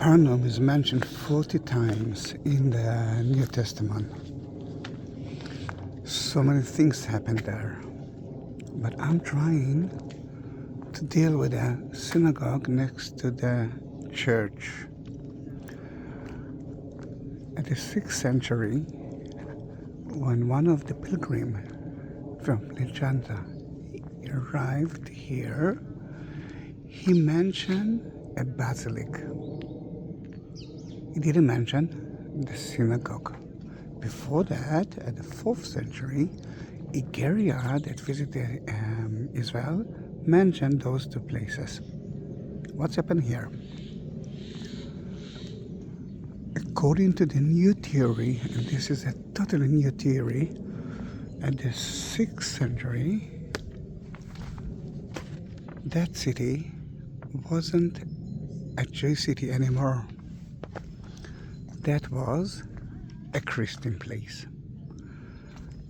Capernaum is mentioned 40 times in the New Testament. So many things happened there. But I'm trying to deal with a synagogue next to the church. In the 6th century, when one of the pilgrims from Legenda arrived here, he mentioned a basilic. He didn't mention the synagogue. Before that, at the 4th century, Igeria that visited Israel mentioned those two places. What's happened here? According to the new theory, and this is a totally new theory, at the 6th century, that city wasn't a Jewish city anymore. That was a Christian place.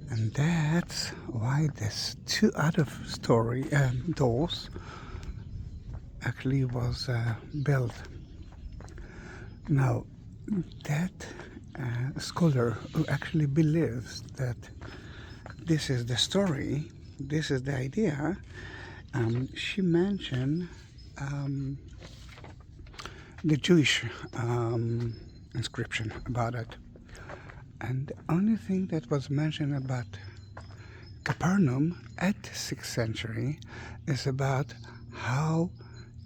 And that's why there's two other doors actually was built. Now, that scholar who actually believes that this is the story, this is the idea, she mentioned the Jewish inscription about it. And the only thing that was mentioned about Capernaum at the 6th century is about how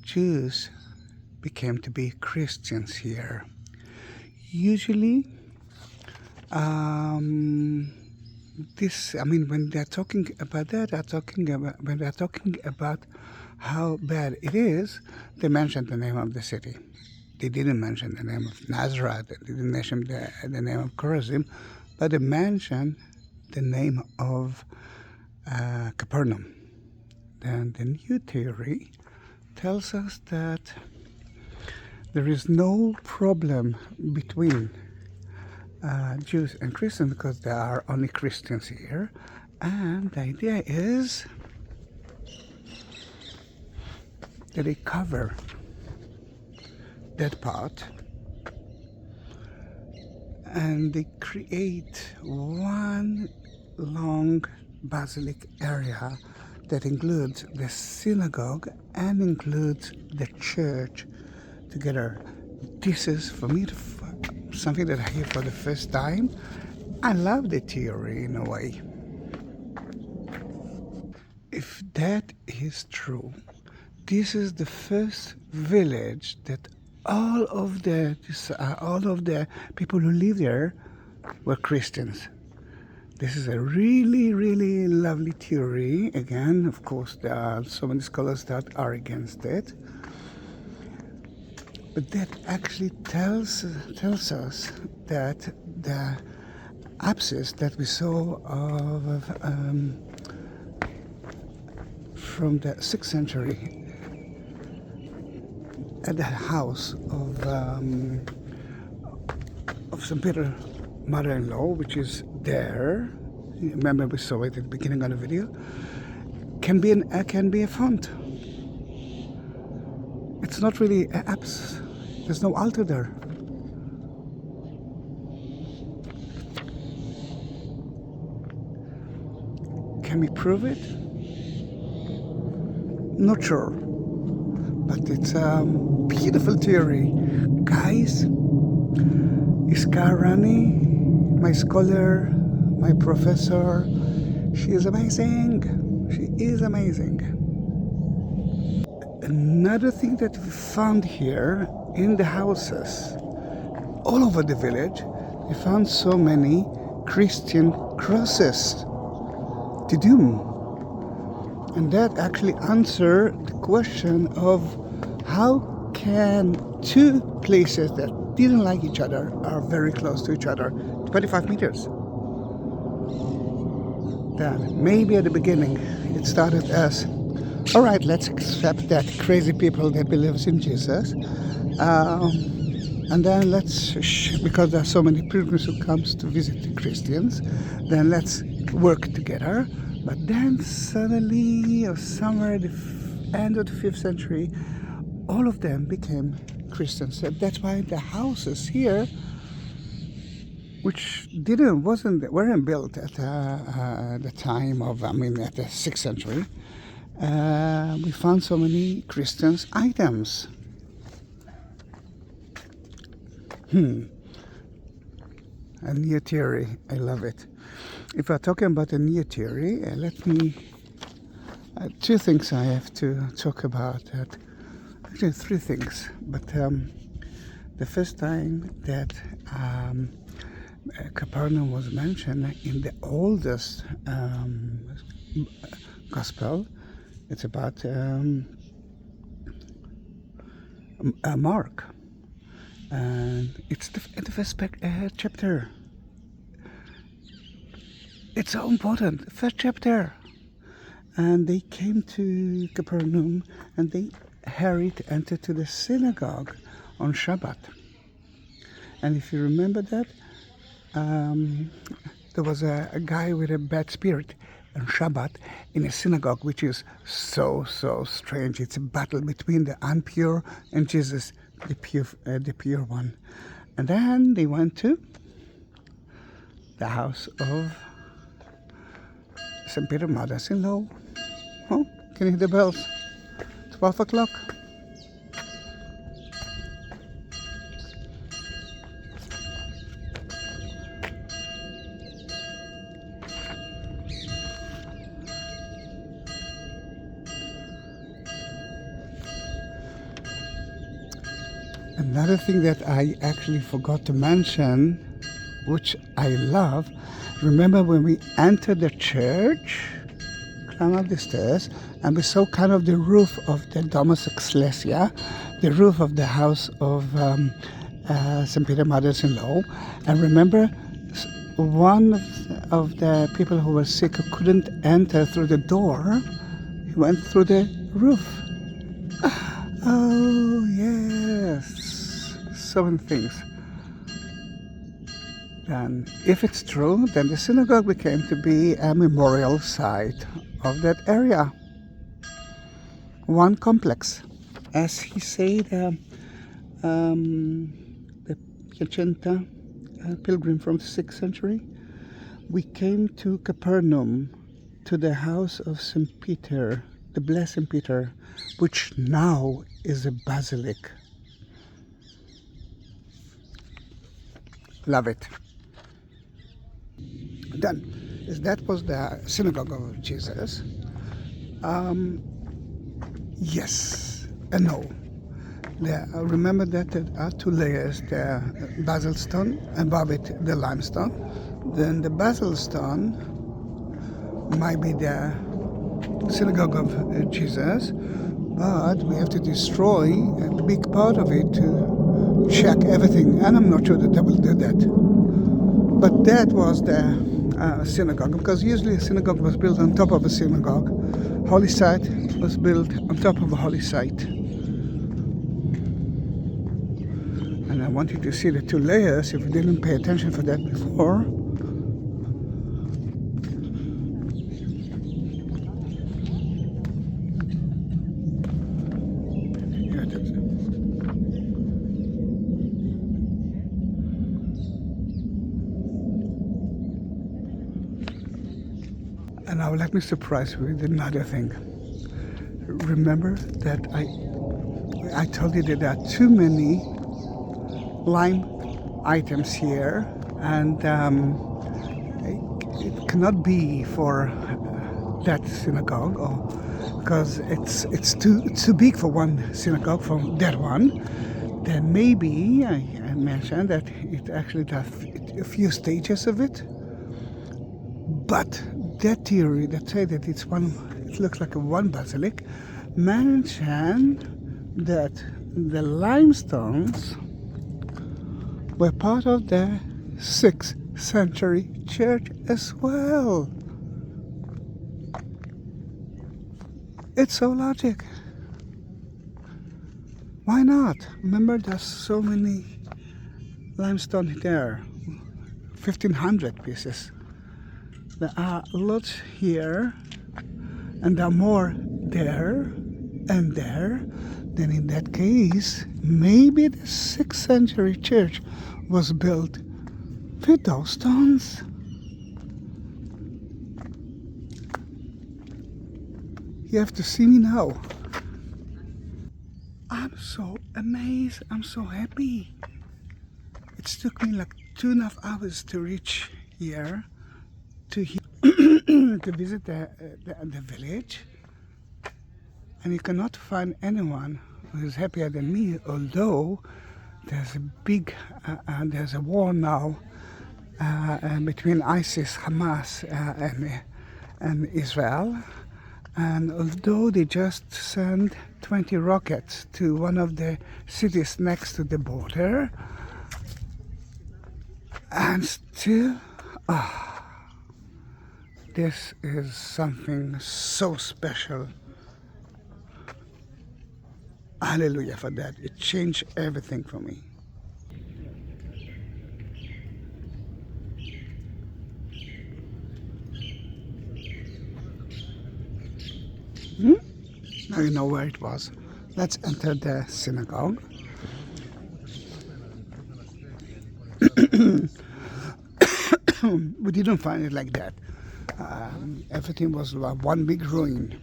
Jews became to be Christians here. Usually, when they're talking about that, when they're talking about how bad it is, they mention the name of the city. They didn't mention the name of Nazareth, they didn't mention the name of Chorazim, but they mentioned the name of Capernaum. Then the new theory tells us that there is no problem between Jews and Christians because there are only Christians here. And the idea is that they cover that part and they create one long basilic area that includes the synagogue and includes the church together. This is, for me, something that I hear for the first time. I love the theory in a way. If that is true, this is the first village that all of the people who live there were Christians. This is a really, really lovely theory. Again, of course, there are so many scholars that are against it. But that actually tells us that the apsis that we saw from the 6th century at the house of St. Peter mother-in-law, which is there. Remember we saw it at the beginning of the video. Can be a font. It's not really an apse. There's no altar there. Can we prove it? Not sure. But it's a beautiful theory. Guys, Iskar Rani, my scholar, my professor, she is amazing. She is amazing. Another thing that we found here in the houses, all over the village, we found so many Christian crosses to doom. And that actually answers the question of how can two places that didn't like each other are very close to each other, 25 meters. Then maybe at the beginning it started as, all right, let's accept that crazy people that believes in Jesus, and then because there are so many pilgrims who comes to visit the Christians, then let's work together. But then suddenly, or somewhere at the end of the 5th century, all of them became Christians. That's why the houses here, which weren't built at the time of, at the 6th century, we found so many Christians items. A new theory, I love it. If we're talking about a new theory, two things I have to talk about. Actually, three things. But the first time that Capernaum was mentioned in the oldest gospel, it's about Mark. And it's the first chapter. It's so important, first chapter. And they came to Capernaum and they hurried entered to the synagogue on Shabbat. And if you remember that, there was a guy with a bad spirit on Shabbat in a synagogue, which is so strange. It's a battle between the impure and Jesus, the pure one. And then they went to the house of St. Peter Mother-in-law. Oh, can you hear the bells? 12 o'clock. Another thing that I actually forgot to mention, which I love, remember when we entered the church, climbed up the stairs, and we saw kind of the roof of the Domus Ecclesia, the roof of the house of St. Peter Mother-in-law. And remember, one of the people who were sick who couldn't enter through the door, he went through the roof. Oh, yes. So many things. And if it's true, then the synagogue became to be a memorial site of that area. One complex. As he said, the Piacenza pilgrim from the 6th century, we came to Capernaum, to the house of St. Peter, the Blessed Peter, which now is a basilic. Love it. Then, that was the synagogue of Jesus. Yes and no. Remember that there are two layers, the basal stone, above it the limestone. Then the basal stone might be the synagogue of Jesus, but we have to destroy a big part of it to check everything, and I'm not sure that they will do that. But that was the synagogue, because usually a synagogue was built on top of a synagogue. Holy site was built on top of a holy site. And I wanted to see the two layers, if we didn't pay attention for that before. And now let me surprise you with another thing. Remember that I told you that there are too many lime items here, and it cannot be for that synagogue, because it's too big for one synagogue, from that one. Then maybe I mentioned that it actually does a few stages of it, but that theory that say that it looks like one basilic, mentioned that the limestones were part of the 6th century church as well. It's so logic. Why not? Remember, there's so many limestone there, 1,500 pieces. There are lots here, and there are more there and there. then in that case, maybe the 6th century church was built with those stones. You have to see me now. I'm so amazed. I'm so happy. It took me like 2.5 hours to reach here, to visit the village. And you cannot find anyone who is happier than me, although there's there's a war now between ISIS, Hamas, and Israel. And although they just sent 20 rockets to one of the cities next to the border, and still, this is something so special. Hallelujah for that. It changed everything for me. Now you know where it was. Let's enter the synagogue. We didn't find it like that. Everything was one big ruin.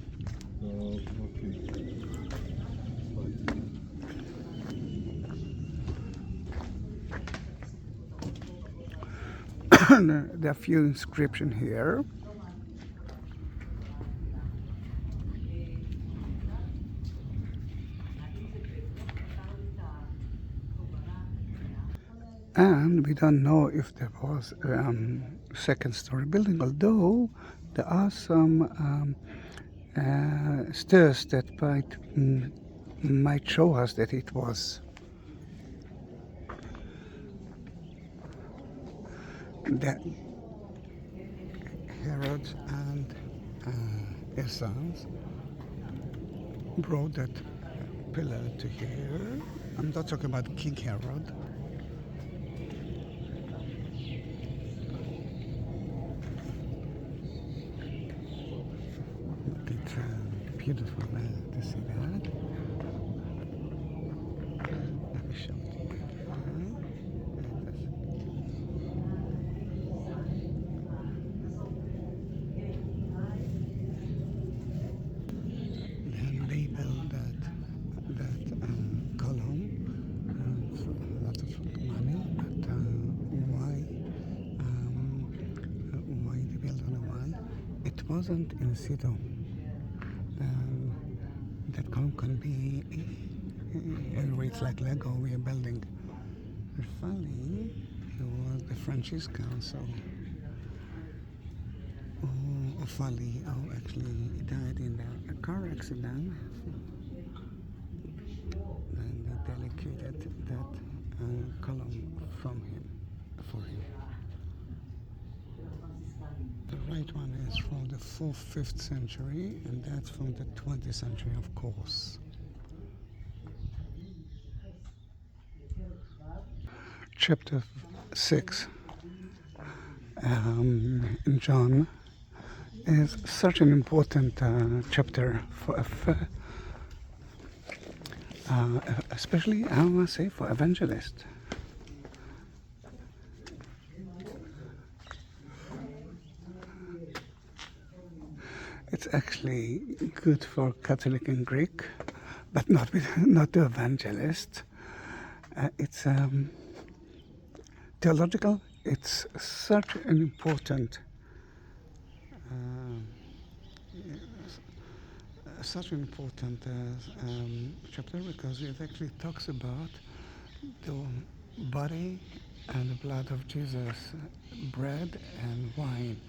There are a few inscriptions here. And we don't know if there was a second story building, although there are some stirs that might show us that it was. That Herod and his sons brought that pillar to here. I'm not talking about King Herod. It's beautiful to see that. Let me show it to you. Then they built that column for a lot of money, but why they built on a wall? It wasn't in situ. That column can be anyway, it's like Lego we are building. But finally, he was the Franciscan, so actually he died in a car accident. And they dedicated that column for him. The right one is from the 4th, 5th century, and that's from the 20th century, of course. Chapter 6 in John is such an important chapter especially, I must say, for evangelists. It's actually good for Catholic and Greek, but not the evangelist. It's theological. It's such an important chapter because it actually talks about the body and the blood of Jesus, bread and wine.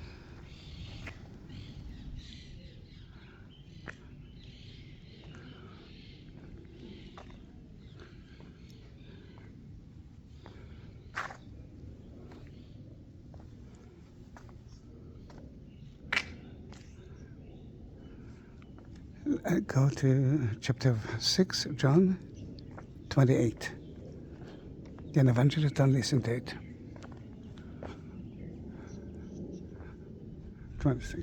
Go to chapter 6, John 28. The evangelist don't listen to it. 26.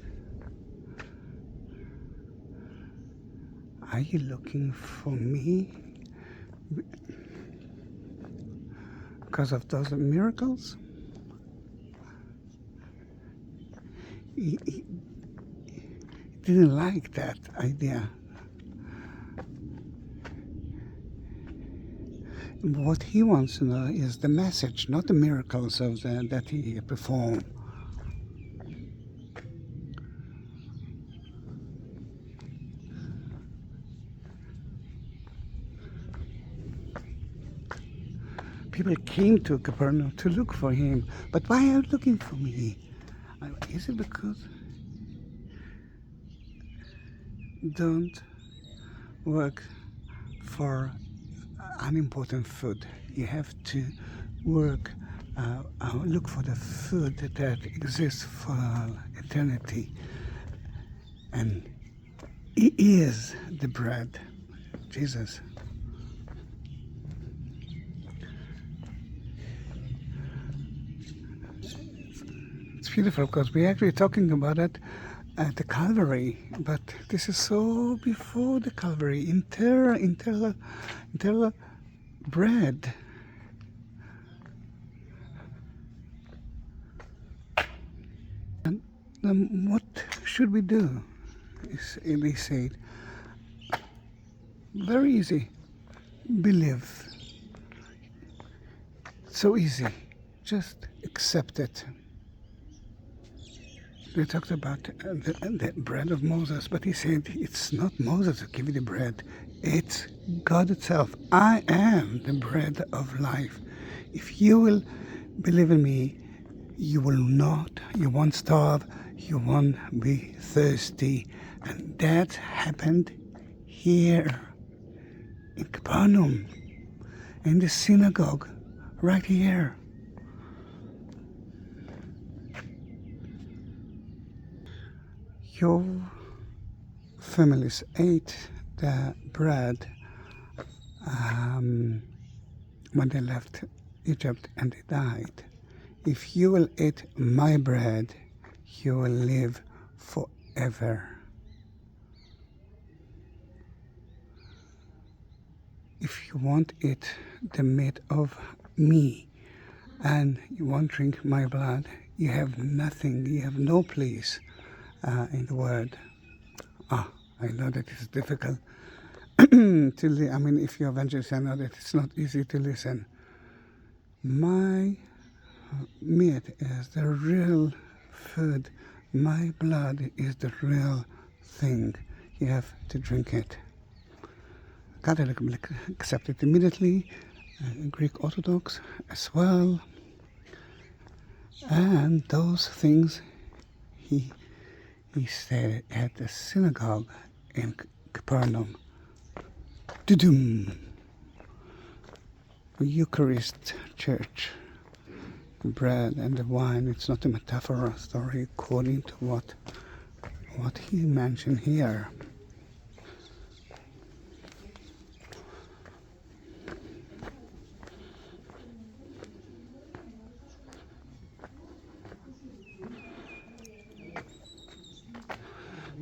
Are you looking for me because of those miracles? He didn't like that idea. What he wants to know is the message, not the miracles that he performed. People came to Capernaum to look for him. But why are you looking for me? Is it because don't work for unimportant food? You have to work, look for the food that exists for eternity. And he is the bread, Jesus. It's beautiful because we're actually talking about it at the Calvary, but this is so before the Calvary, internal bread. And what should we do? They said, very easy, believe. So easy, just accept it. They talked about the bread of Moses, but he said, it's not Moses who gave you the bread, it's God itself. I am the bread of life. If you will believe in me, you won't starve, you won't be thirsty. And that happened here in Capernaum, in the synagogue, right here. Your families ate the bread when they left Egypt and they died. If you will eat my bread, you will live forever. If you won't eat the meat of me and you won't drink my blood, you have nothing, you have no place in the word. I know that it's difficult if you're evangelist, I know that it's not easy to listen. My meat is the real food. My blood is the real thing. You have to drink it. Catholic will accept it immediately. Greek Orthodox as well. And those things he said at the synagogue in Capernaum. The Eucharist church. The bread and the wine, it's not a metaphor or a story according to what he mentioned here.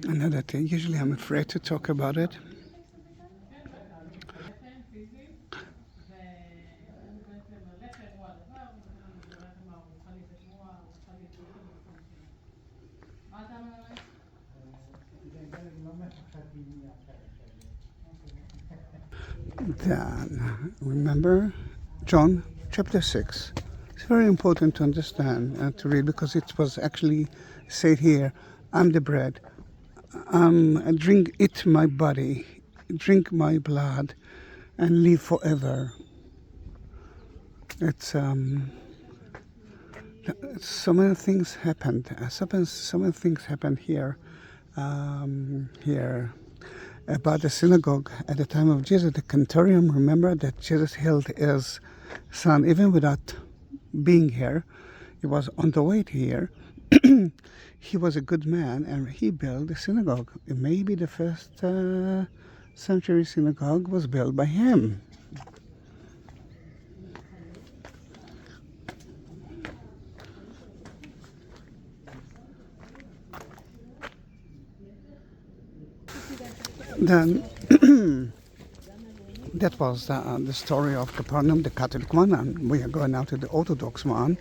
Another thing, usually I'm afraid to talk about it. Then, remember John chapter 6. It's very important to understand and to read because it was actually said here, I'm the bread. Eat my body, drink my blood, and live forever. It's so many things happened. So many things happened here. Here about the synagogue at the time of Jesus, the Centurion. Remember that Jesus healed his son even without being here. He was on the way here. He was a good man, and he built a synagogue. Maybe the first century synagogue was built by him. Then That was the story of Capernaum, the Catholic one, and we are going now to the Orthodox one.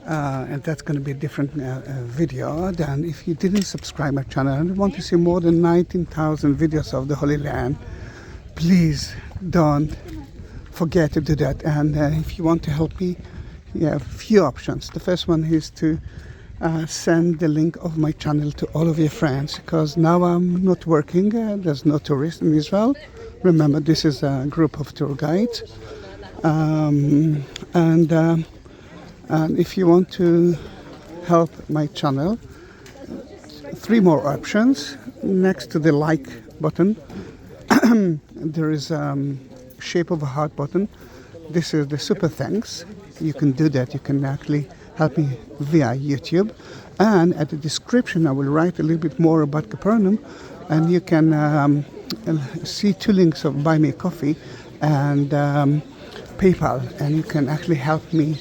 And that's going to be a different video. Then if you didn't subscribe my channel and want to see more than 19,000 videos of the Holy Land, please don't forget to do that. And if you want to help me, you have a few options. The first one is to send the link of my channel to all of your friends, because now I'm not working, there's no tourists in Israel. Remember, this is a group of tour guides. And if you want to help my channel, 3 more options. Next to the like button, there is shape of a heart button. This is the super thanks. You can do that. You can actually help me via YouTube. And at the description, I will write a little bit more about Capernaum, and you can see 2 links of Buy Me a Coffee and PayPal, and you can actually help me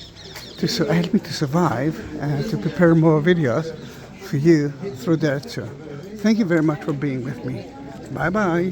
to survive and to prepare more videos for you through there too. Thank you very much for being with me. Bye bye.